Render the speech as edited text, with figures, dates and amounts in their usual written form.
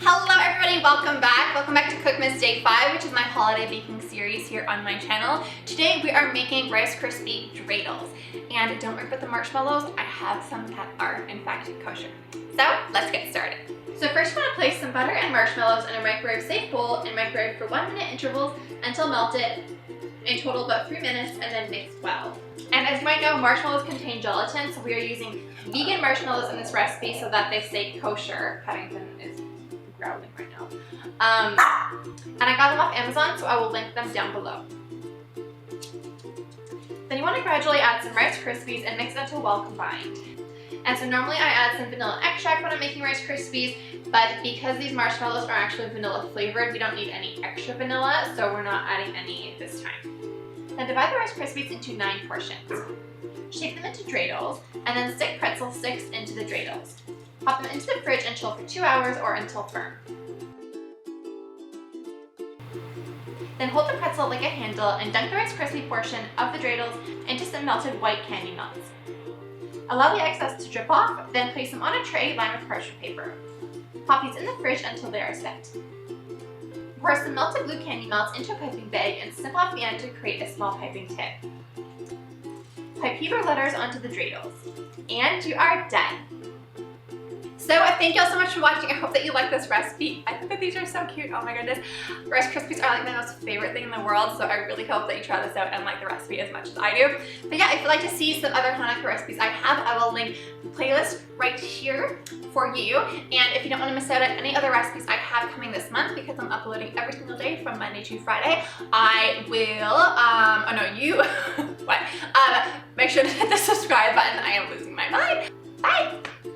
Hello everybody, welcome back. Welcome back to Cookmas Day 5, which is my holiday baking series here on my channel. Today we are making Rice Krispie Dreidels. And don't worry about the marshmallows, I have some that are in fact kosher. So let's get started. So first you want to place some butter and marshmallows in a microwave safe bowl and microwave for 1 minute intervals until melted, in total about 3 minutes, and then mix well. And as you might know, marshmallows contain gelatin, so we are using vegan marshmallows in this recipe so that they stay kosher. Paddington is growling right now. And I got them off Amazon, so I will link them down below. Then you want to gradually add some Rice Krispies and mix it until well combined. And so normally I add some vanilla extract when I'm making Rice Krispies, but because these marshmallows are actually vanilla flavored, we don't need any extra vanilla, so we're not adding any this time. Then divide the Rice Krispies into 9 portions. Shape them into dreidels, and then stick pretzel sticks into the dreidels. Pop them into the fridge and chill for 2 hours or until firm. Then hold the pretzel like a handle and dunk the Rice Krispie portion of the dreidels into some melted white candy melts. Allow the excess to drip off, then place them on a tray lined with parchment paper. Pop these in the fridge until they are set. Pour some melted blue candy melts into a piping bag and snip off the end to create a small piping tip. Pipe Hebrew letters onto the dreidels. And you are done! So thank you all so much for watching. I hope that you like this recipe. I think that these are so cute. Oh my goodness. Rice Krispies are like my most favorite thing in the world, so I really hope that you try this out and like the recipe as much as I do. But yeah, if you'd like to see some other Hanukkah recipes I have, I will link the playlist right here for you. And if you don't want to miss out on any other recipes I have coming this month, because I'm uploading every single day from Monday to Friday, I will, what? Make sure to hit the subscribe button. I am losing my mind. Bye!